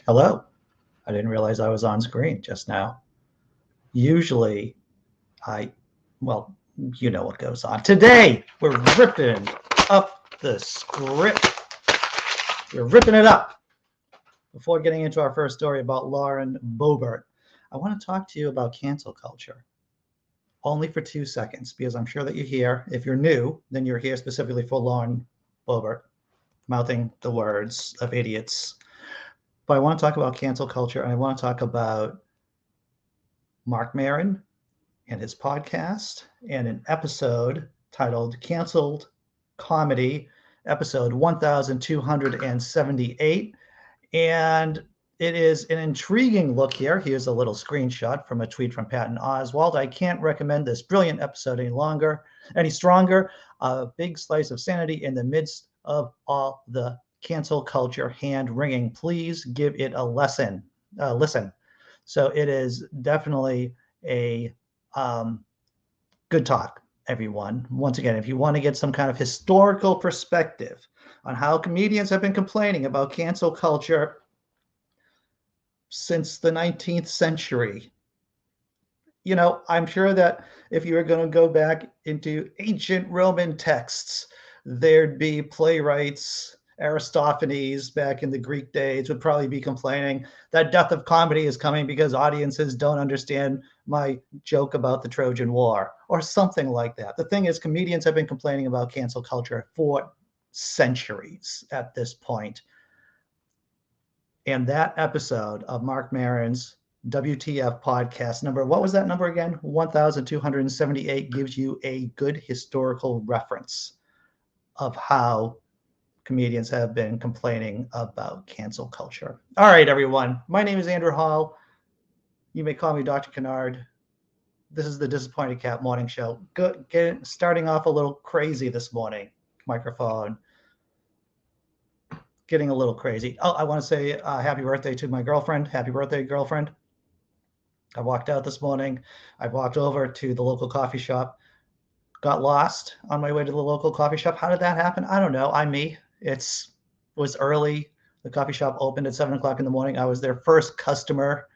Hello. I didn't realize I was on screen just now. Usually, I, well, you know what goes on. Today, we're ripping up the script. We're ripping it up. Before getting into our first story about Lauren Boebert, I want to talk to you about cancel culture. Only for 2 seconds, because I'm sure that you're here. If you're new, then you're here specifically for Lauren Boebert, mouthing the words of idiots. But I want to talk about cancel culture, and I want to talk about Mark Maron and his podcast and an episode titled Canceled Comedy, episode 1278. And it is an intriguing look here. Here's a little screenshot from a tweet from Patton Oswalt. I can't recommend this brilliant episode any stronger. A big slice of sanity in the midst of all the cancel culture hand wringing. Please give it a listen. So it is definitely a good talk, everyone. Once again, if you want to get some kind of historical perspective on how comedians have been complaining about cancel culture since the 19th century, I'm sure that if you were going to go back into ancient Roman texts, there'd be playwrights. Aristophanes back in the Greek days would probably be complaining that death of comedy is coming because audiences don't understand my joke about the Trojan War or something like that. The thing is, comedians have been complaining about cancel culture for centuries at this point. And that episode of Mark Maron's WTF podcast number, what was that number again? 1278, gives you a good historical reference of how comedians have been complaining about cancel culture. All right, everyone. My name is Andrew Hall. You may call me Dr. Kennard. This is the Disappointed Cat Morning Show. Starting off a little crazy this morning. Microphone. Getting a little crazy. Oh, I want to say happy birthday to my girlfriend. Happy birthday, girlfriend. I walked out this morning. I walked over to the local coffee shop. Got lost on my way to the local coffee shop. How did that happen? I don't know. I'm me. It was early. The coffee shop opened at 7:00 in the morning. I was their first customer.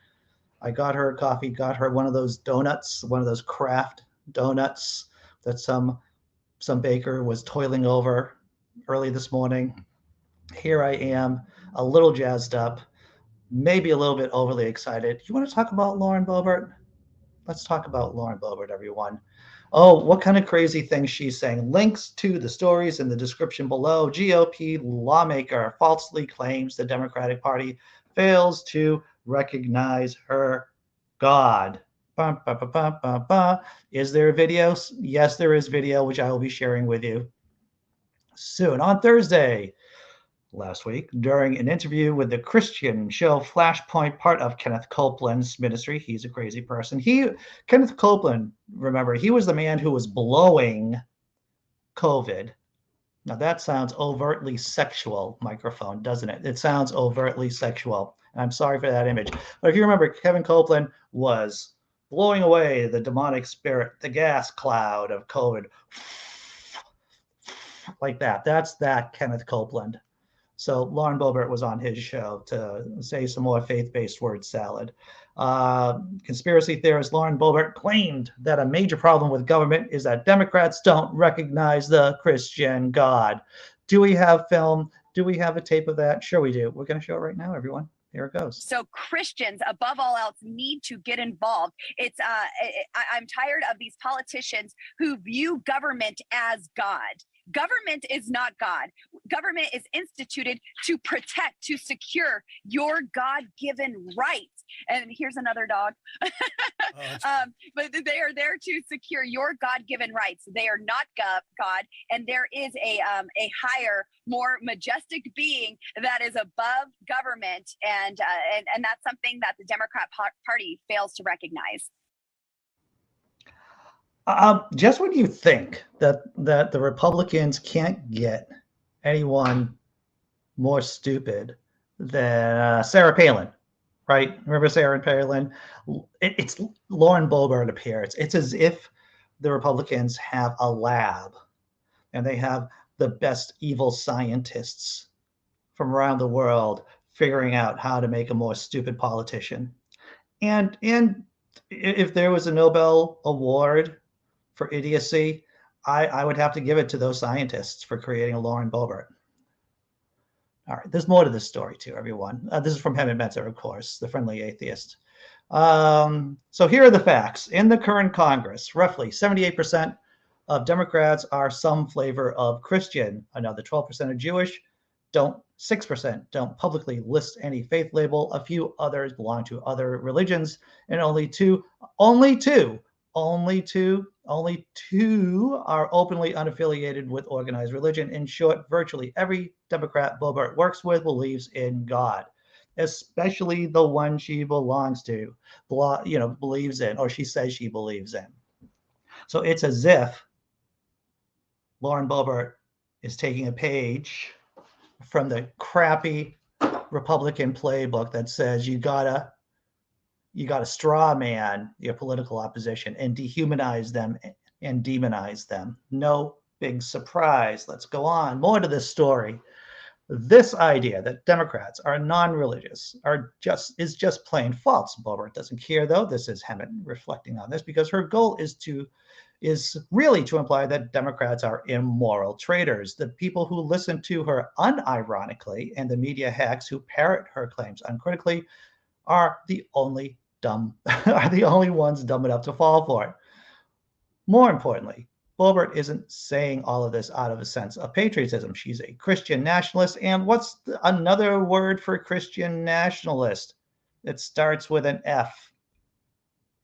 I got her a coffee, got her one of those donuts, one of those craft donuts that some baker was toiling over early this morning. Here I am, a little jazzed up, maybe a little bit overly excited. You want to talk about Lauren Boebert? Let's talk about Lauren Boebert, everyone. Oh, what kind of crazy things she's saying. Links to the stories in the description below. GOP lawmaker falsely claims the Democratic Party fails to recognize her God. Bum, bum, bum, bum, bum, bum. Is there a video? Yes, there is video, which I will be sharing with you soon. On Thursday last week, during an interview with the Christian show Flashpoint, part of Kenneth Copeland's ministry. He's a crazy person. Kenneth Copeland, remember, he was the man who was blowing COVID. Now that sounds overtly sexual, microphone, doesn't it? It sounds overtly sexual. And I'm sorry for that image. But if you remember, Kevin Copeland was blowing away the demonic spirit, the gas cloud of COVID. Like that. That's that Kenneth Copeland. So Lauren Boebert was on his show to say some more faith-based word salad. Conspiracy theorist Lauren Boebert claimed that a major problem with government is that Democrats don't recognize the Christian God. Do we have film? Do we have a tape of that? Sure we do. We're going to show it right now, everyone. Here it goes. So Christians, above all else, need to get involved. I'm tired of these politicians who view government as God. Government is not God. Government is instituted to protect, to secure your God-given rights. And here's another dog. But they are there to secure your God-given rights. They are not God, and there is a higher, more majestic being that is above government, and that's something that the Democrat Party fails to recognize. Just when you think that the Republicans can't get anyone more stupid than Sarah Palin, right? Remember Sarah Palin? It's Lauren Boebert appears. It's as if the Republicans have a lab and they have the best evil scientists from around the world figuring out how to make a more stupid politician. And if there was a Nobel Award for idiocy, I would have to give it to those scientists for creating a Lauren Boebert. All right, there's more to this story too, everyone. This is from Heathen, of course, the friendly atheist. So here are the facts. In the current Congress, roughly 78% of Democrats are some flavor of Christian. Another 12% are Jewish. 6% don't publicly list any faith label. A few others belong to other religions, and only two are openly unaffiliated with organized religion. In short, virtually every Democrat Bobert works with believes in God, especially the one she belongs to, believes in, or she says she believes in. So it's as if Lauren Bobert is taking a page from the crappy Republican playbook that says you gotta straw man your political opposition and dehumanize them and demonize them. No big surprise. Let's go on. More to this story. This idea that Democrats are non-religious is just plain false. Bobert doesn't care, though. This is Heathen reflecting on this, because her goal is really to imply that Democrats are immoral traitors. The people who listen to her unironically and the media hacks who parrot her claims uncritically are the only ones dumb enough to fall for it. More importantly, Bobert isn't saying all of this out of a sense of patriotism. She's a Christian nationalist. And what's another word for Christian nationalist? It starts with an F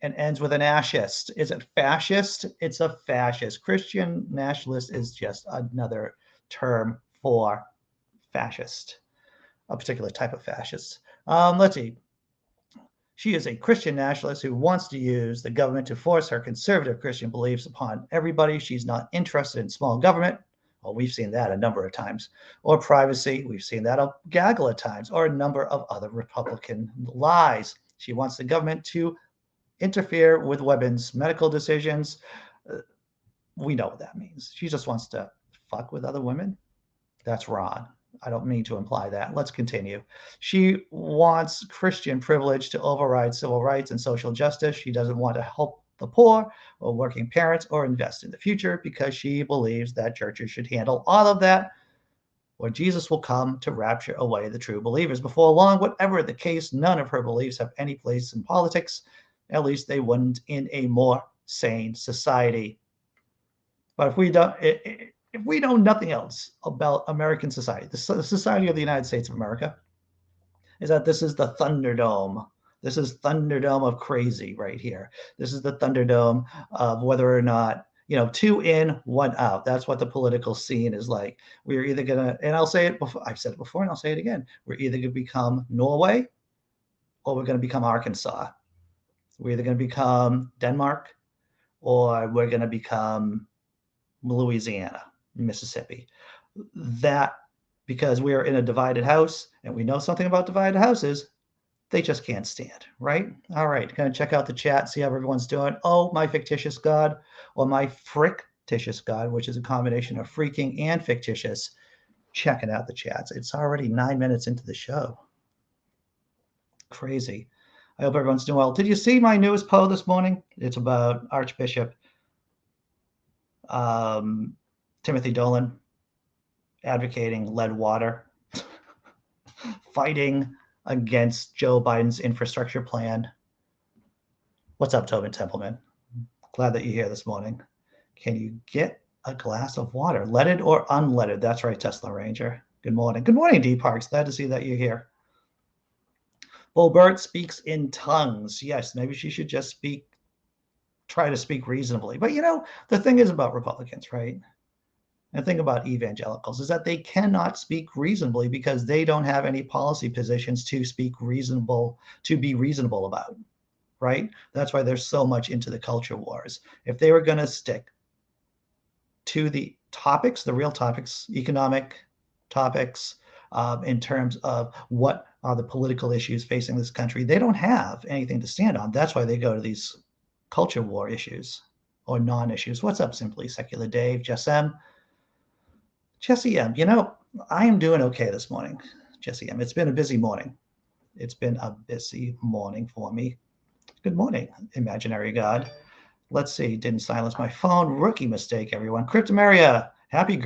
and ends with an ashist. Is it fascist? It's a fascist. Christian nationalist is just another term for fascist, a particular type of fascist. Let's see. She is a Christian nationalist who wants to use the government to force her conservative Christian beliefs upon everybody. She's not interested in small government. Well, we've seen that a number of times. Or privacy. We've seen that a gaggle of times. Or a number of other Republican lies. She wants the government to interfere with women's medical decisions. We know what that means. She just wants to fuck with other women. That's wrong. I don't mean to imply that. Let's continue. She wants Christian privilege to override civil rights and social justice. She doesn't want to help the poor or working parents or invest in the future because she believes that churches should handle all of that, or Jesus will come to rapture away the true believers before long. Whatever the case, none of her beliefs have any place in politics. At least they wouldn't in a more sane society. But if we know nothing else about American society, the society of the United States of America, is that this is the Thunderdome. This is Thunderdome of crazy right here. This is the Thunderdome of whether or not, 2 in, 1 out. That's what the political scene is like. We're either going to, and I'll say it before, I've said it before and I'll say it again. We're either going to become Norway or we're going to become Arkansas. We're either going to become Denmark or we're going to become Louisiana, Mississippi. That, because we are in a divided house and we know something about divided houses, they just can't stand, right? All right, going to check out the chat, see how everyone's doing. Oh, my fictitious God, or my frictitious God, which is a combination of freaking and fictitious. Checking out the chats. It's already 9 minutes into the show. Crazy. I hope everyone's doing well. Did you see my newest post this morning? It's about Archbishop Timothy Dolan advocating lead water, fighting against Joe Biden's infrastructure plan. What's up, Tobin Templeman? Glad that you're here this morning. Can you get a glass of water, leaded or unleaded? That's right, Tesla Ranger. Good morning. Good morning, Dee Parks. Glad to see that you're here. Boebert speaks in tongues. Yes, maybe she should just try to speak reasonably. But the thing is about Republicans, right? And the thing about evangelicals is that they cannot speak reasonably because they don't have any policy positions to be reasonable about, right? That's why there's so much into the culture wars. If they were going to stick to the topics, the real topics, economic topics, in terms of what are the political issues facing this country, they don't have anything to stand on. That's why they go to these culture war issues or non-issues. What's up, Simply Secular Dave, Jess M? Jessi M, I am doing okay this morning. Jessi M. It's been a busy morning. It's been a busy morning for me. Good morning, imaginary God. Let's see. Didn't silence my phone. Rookie mistake, everyone. Cryptameria. Happy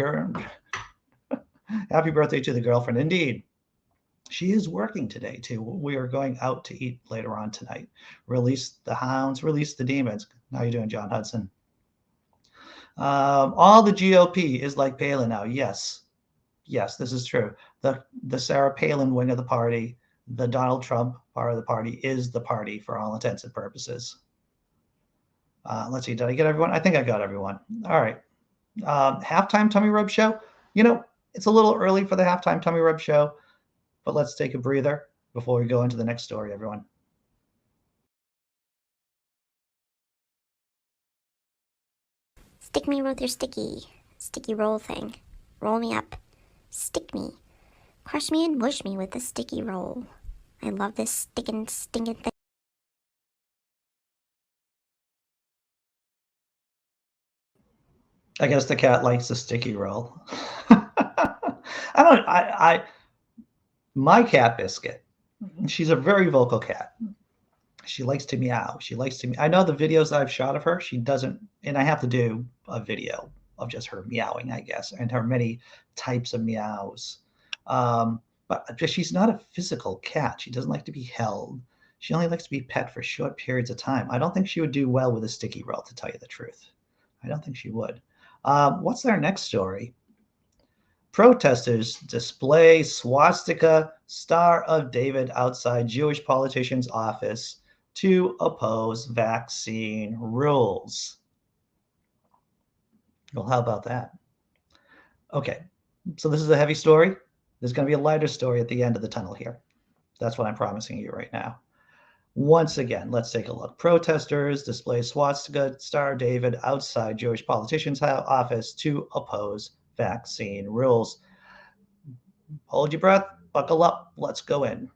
birthday to the girlfriend. Indeed. She is working today, too. We are going out to eat later on tonight. Release the hounds, release the demons. How you doing, John Hudson? All the GOP is like Palin now. Yes, this is true. The Sarah Palin wing of the party, the Donald Trump part of the party, is the party for all intents and purposes. Let's see. Did I get everyone? I think I got everyone. All right. Halftime tummy rub show. It's a little early for the halftime tummy rub show, but let's take a breather before we go into the next story, everyone. Stick me with your sticky roll thing. Roll me up. Stick me. Crush me and mush me with the sticky roll. I love this stinking thing. I guess the cat likes the sticky roll. My cat Biscuit, she's a very vocal cat. She likes to meow. I know the videos that I've shot of her, she doesn't, and I have to do a video of just her meowing, I guess, and her many types of meows. But she's not a physical cat. She doesn't like to be held. She only likes to be pet for short periods of time. I don't think she would do well with a sticky roll, to tell you the truth. I don't think she would. What's our next story? Protesters display swastika Star of David outside Jewish politician's office to oppose vaccine rules. Well, how about that? Okay, so this is a heavy story. There's going to be a lighter story at the end of the tunnel here. That's what I'm promising you right now. Once again, let's take a look. Protesters display swastika Star of David outside Jewish politician's office to oppose vaccine rules. Hold your breath, buckle up, let's go in.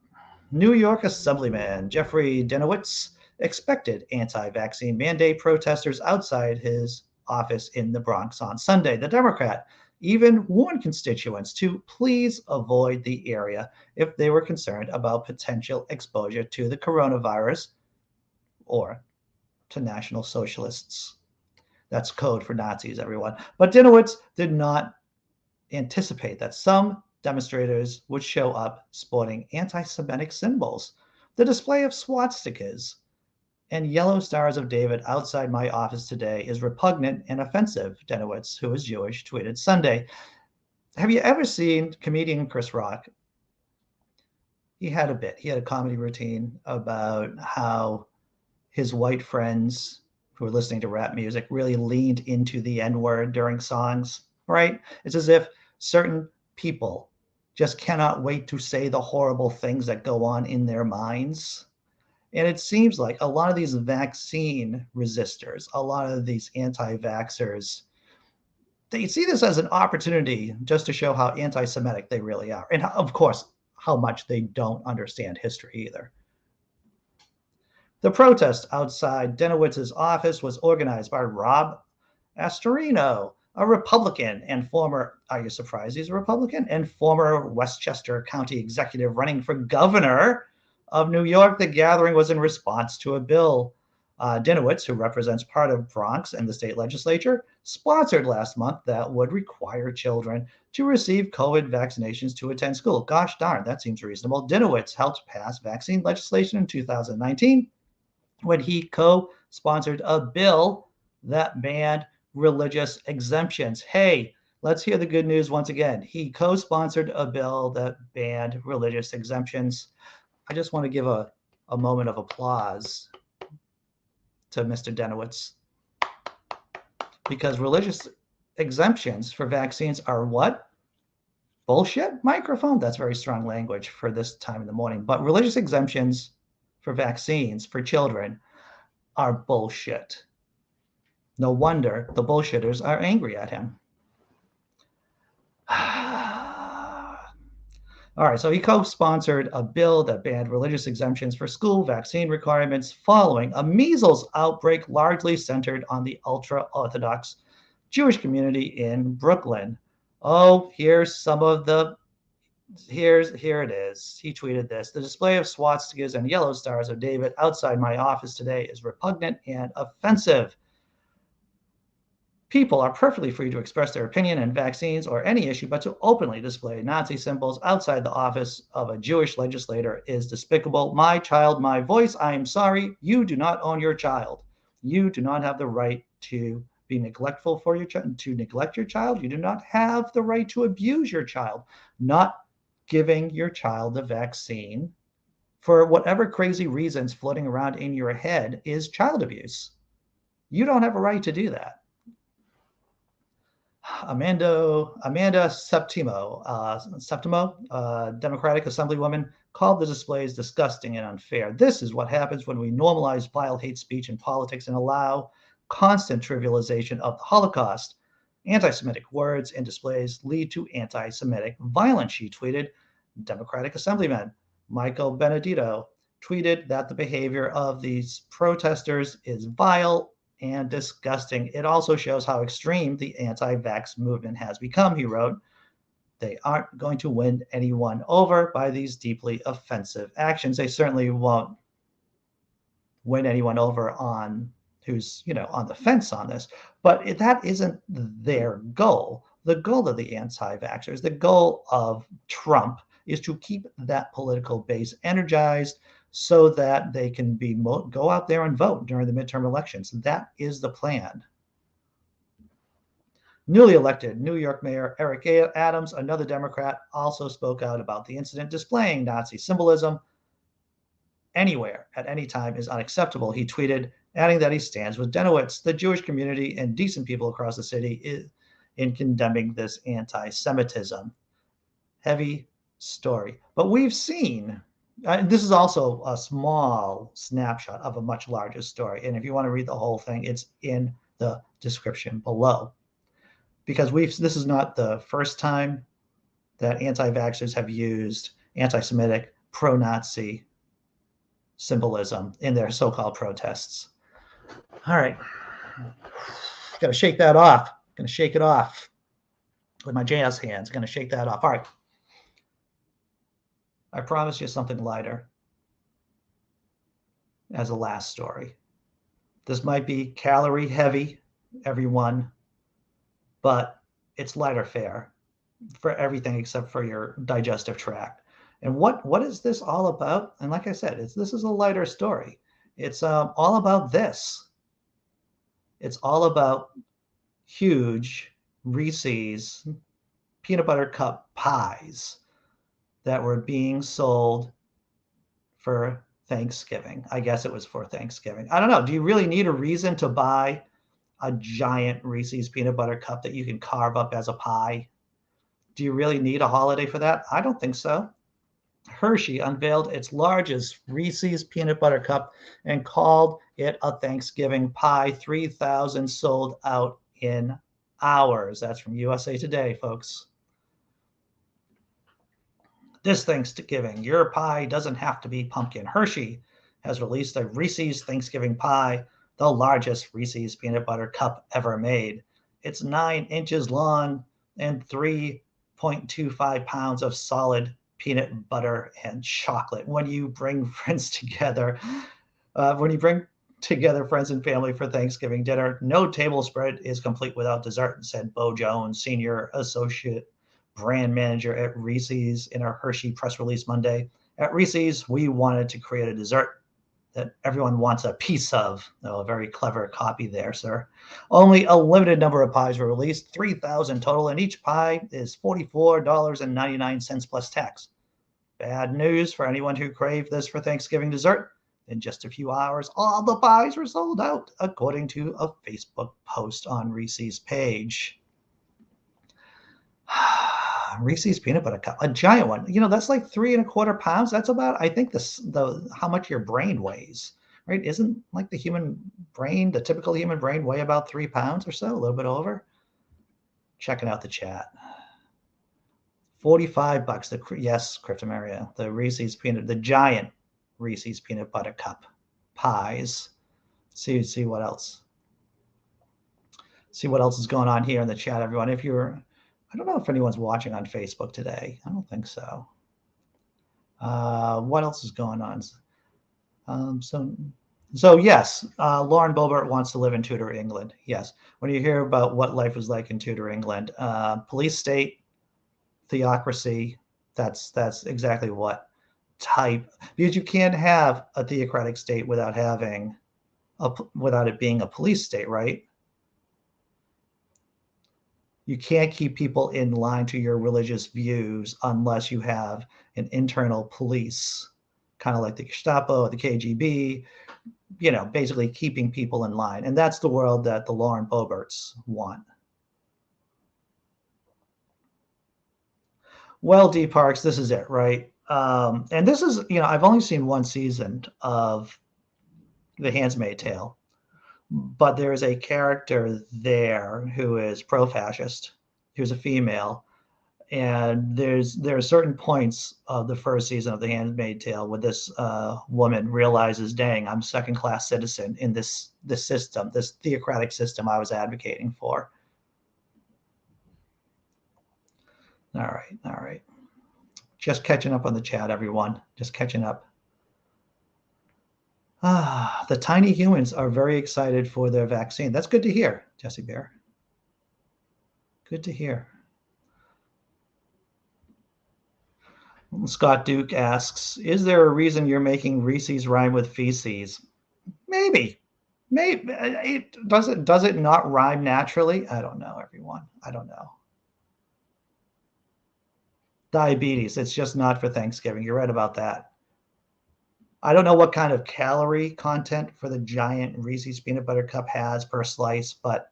New York Assemblyman Jeffrey Denowitz expected anti-vaccine mandate protesters outside his office in the Bronx on Sunday. The Democrat even warned constituents to please avoid the area if they were concerned about potential exposure to the coronavirus or to National Socialists. That's code for Nazis, everyone. But Denowitz did not anticipate that some demonstrators would show up sporting anti-Semitic symbols. The display of swastikas and yellow stars of David outside my office today is repugnant and offensive, Denowitz, who is Jewish, tweeted Sunday. Have you ever seen comedian Chris Rock? He had a comedy routine about how his white friends who were listening to rap music really leaned into the N-word during songs, right? It's as if certain people just cannot wait to say the horrible things that go on in their minds. And it seems like a lot of these vaccine resistors, a lot of these anti-vaxxers, they see this as an opportunity just to show how anti-Semitic they really are. And of course, how much they don't understand history either. The protest outside Denowitz's office was organized by Rob Astorino, a Republican and former, are you surprised he's a Republican? And former Westchester County executive running for governor of New York. The gathering was in response to a bill Denowitz, who represents part of Bronx and the state legislature, sponsored last month that would require children to receive COVID vaccinations to attend school. Gosh darn, that seems reasonable. Denowitz helped pass vaccine legislation in 2019 when he co-sponsored a bill that banned religious exemptions. Hey, let's hear the good news once again. He co-sponsored a bill that banned religious exemptions. I just want to give a moment of applause to Mr. Denowitz, because religious exemptions for vaccines are what? Bullshit? Microphone. That's very strong language for this time in the morning. But religious exemptions for vaccines for children are bullshit. No wonder the bullshitters are angry at him. All right, so he co-sponsored a bill that banned religious exemptions for school vaccine requirements following a measles outbreak largely centered on the ultra-Orthodox Jewish community in Brooklyn. Oh, here's some of the here it is. He tweeted this. The display of swastikas and yellow stars of David outside my office today is repugnant and offensive. People are perfectly free to express their opinion on vaccines or any issue, but to openly display Nazi symbols outside the office of a Jewish legislator is despicable. My child, my voice. I am sorry. You do not own your child. You do not have the right to be neglectful for your child, to neglect your child. You do not have the right to abuse your child. Not giving your child the vaccine for whatever crazy reasons floating around in your head is child abuse. You don't have a right to do that. Amanda Septimo, Democratic Assemblywoman, called the displays disgusting and unfair. This is what happens when we normalize vile hate speech in politics and allow constant trivialization of the Holocaust. Anti-Semitic words and displays lead to anti-Semitic violence, she tweeted. Democratic Assemblyman Michael Benedito tweeted that the behavior of these protesters is vile and disgusting. It also shows how extreme the anti-vax movement has become, he wrote. They aren't going to win anyone over by these deeply offensive actions. They certainly won't win anyone over on who's, on the fence on this. But that isn't their goal. The goal of the anti-vaxxers, the goal of Trump is to keep that political base energized so that they can go out there and vote during the midterm elections. That is the plan. Newly elected New York Mayor Eric Adams, another Democrat, also spoke out about the incident. Displaying Nazi symbolism anywhere at any time is unacceptable, he tweeted, adding that he stands with Denowitz, the Jewish community, and decent people across the city in condemning this anti-Semitism. Heavy story. But we've seen, this is also a small snapshot of a much larger story. And if you want to read the whole thing, it's in the description below. Because this is not the first time that anti-vaxxers have used anti-Semitic, pro-Nazi symbolism in their so-called protests. All right. Got to shake that off. Going to shake it off with my jazz hands. Going to shake that off. All right. I promise you something lighter as a last story. This might be calorie heavy, everyone, but it's lighter fare for everything except for your digestive tract. And what is this all about? And like I said, this is a lighter story. It's all about this. It's all about huge Reese's peanut butter cup pies that were being sold for Thanksgiving. I guess it was for Thanksgiving. I don't know. Do you really need a reason to buy a giant Reese's peanut butter cup that you can carve up as a pie? Do you really need a holiday for that? I don't think so. Hershey unveiled its largest Reese's peanut butter cup and called it a Thanksgiving pie. 3,000 sold out in hours. That's from USA Today, folks. This Thanksgiving, your pie doesn't have to be pumpkin. Hershey has released a Reese's Thanksgiving pie, the largest Reese's peanut butter cup ever made. It's 9 inches long and 3.25 pounds of solid peanut butter and chocolate. When you bring friends together, friends and family for Thanksgiving dinner, no table spread is complete without dessert, said Bo Jones, senior associate brand manager at Reese's, in a Hershey press release Monday. At Reese's, we wanted to create a dessert that everyone wants a piece of. Oh, a very clever copy there, sir. Only a limited number of pies were released, 3,000 total, and each pie is $44.99 plus tax. Bad news for anyone who craved this for Thanksgiving dessert. In just a few hours, all the pies were sold out, according to a Facebook post on Reese's page. Reese's peanut butter cup, a giant one. That's like 3.25 pounds. That's about, I think, how much your brain weighs, right? Isn't like the typical human brain weigh about 3 pounds or so, a little bit over? Checking out the chat. $45. Yes, Cryptameria. The giant Reese's peanut butter cup pies. See what else. See what else is going on here in the chat, everyone. I don't know if anyone's watching on Facebook today. I don't think so. What else is going on? So yes, Lauren Boebert wants to live in Tudor England. Yes. When you hear about what life was like in Tudor England, police state, theocracy, that's exactly what type, because you can't have a theocratic state without it being a police state, right? You can't keep people in line to your religious views unless you have an internal police, kind of like the Gestapo, the KGB, basically keeping people in line. And that's the world that the Lauren Boeberts want. Well, Dee Parks, this is it, right? And this is, I've only seen one season of The Handmaid's Tale, but there is a character there who is pro-fascist, who's a female, and there are certain points of the first season of The Handmaid's Tale where this woman realizes, dang, I'm a second-class citizen in this system, this theocratic system I was advocating for. All right. Just catching up on the chat, everyone. Just catching up. The tiny humans are very excited for their vaccine. That's good to hear, Jessi Bear. Good to hear. Scott Duke asks, is there a reason you're making Reese's rhyme with feces? Maybe. Does it not rhyme naturally? I don't know, everyone. I don't know. Diabetes. It's just not for Thanksgiving. You're right about that. I don't know what kind of calorie content for the giant Reese's peanut butter cup has per slice, but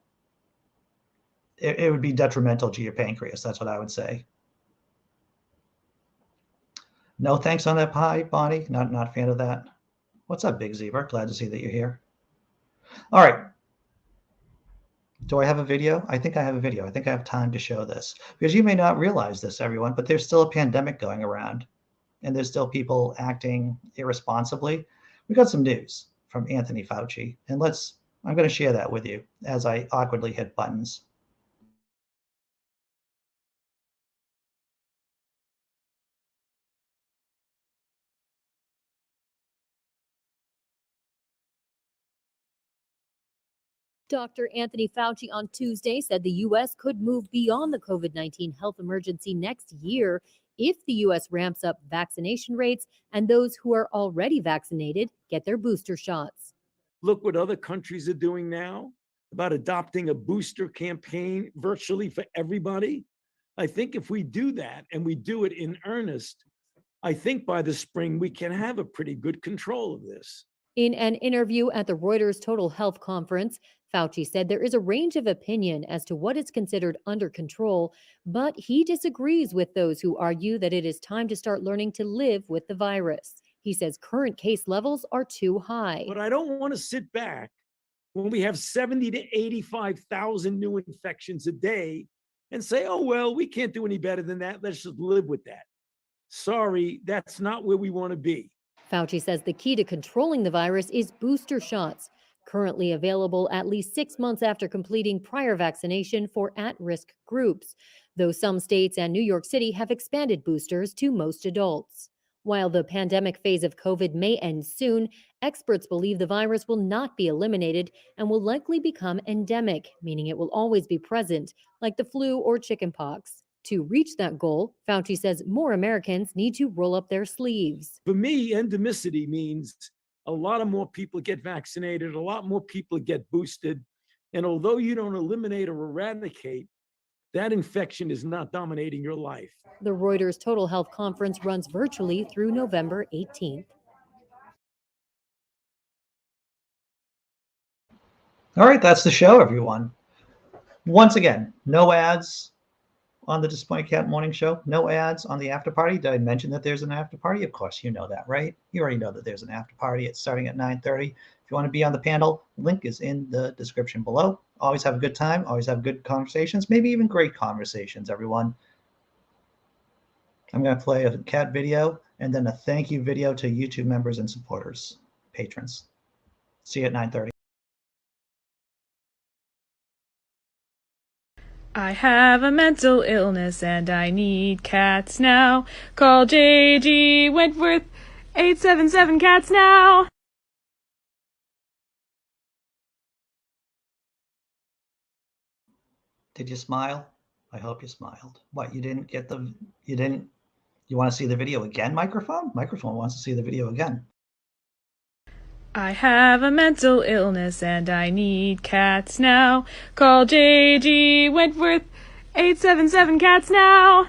it would be detrimental to your pancreas. That's what I would say. No thanks on that pie, Bonnie. Not a fan of that. What's up, Big Zebra? Glad to see that you're here. All right. Do I have a video? I think I have a video. I think I have time to show this, because you may not realize this, everyone, but there's still a pandemic going around, and there's still people acting irresponsibly. We got some news from Anthony Fauci, and I'm going to share that with you as I awkwardly hit buttons. Dr. Anthony Fauci on Tuesday said the U.S. could move beyond the COVID-19 health emergency next year if the U.S. ramps up vaccination rates and those who are already vaccinated get their booster shots. Look what other countries are doing now about adopting a booster campaign virtually for everybody. I think if we do that and we do it in earnest, I think by the spring we can have a pretty good control of this. In an interview at the Reuters Total Health Conference, Fauci said there is a range of opinion as to what is considered under control, but he disagrees with those who argue that it is time to start learning to live with the virus. He says current case levels are too high. But I don't want to sit back when we have 70 to 85,000 new infections a day and say, oh, well, we can't do any better than that. Let's just live with that. Sorry, that's not where we want to be. Fauci says the key to controlling the virus is booster shots, currently available at least 6 months after completing prior vaccination for at-risk groups, though some states and New York City have expanded boosters to most adults. While the pandemic phase of COVID may end soon, experts believe the virus will not be eliminated and will likely become endemic, meaning it will always be present, like the flu or chickenpox. To reach that goal, Fauci says more Americans need to roll up their sleeves. For me, endemicity means a lot of more people get vaccinated, a lot more people get boosted. And although you don't eliminate or eradicate, that infection is not dominating your life. The Reuters Total Health Conference runs virtually through November 18th. All right, that's the show, everyone. Once again, no ads on the Disappointed Cat Morning Show. No ads on the after party. Did I mention that there's an after party? Of course, you know that, right? You already know that there's an after party. It's starting at 9:30. If you want to be on the panel, link is in the description below. Always have a good time. Always have good conversations. Maybe even great conversations, everyone. I'm going to play a cat video and then a thank you video to YouTube members and supporters, patrons. See you at 9:30. I have a mental illness and I need cats now. Call J.G. Wentworth, 877 cats now. Did you smile? I hope you smiled. What, you didn't, you want to see the video again, microphone? Microphone wants to see the video again. I have a mental illness and I need cats now. Call J.G. Wentworth, 877 cats now.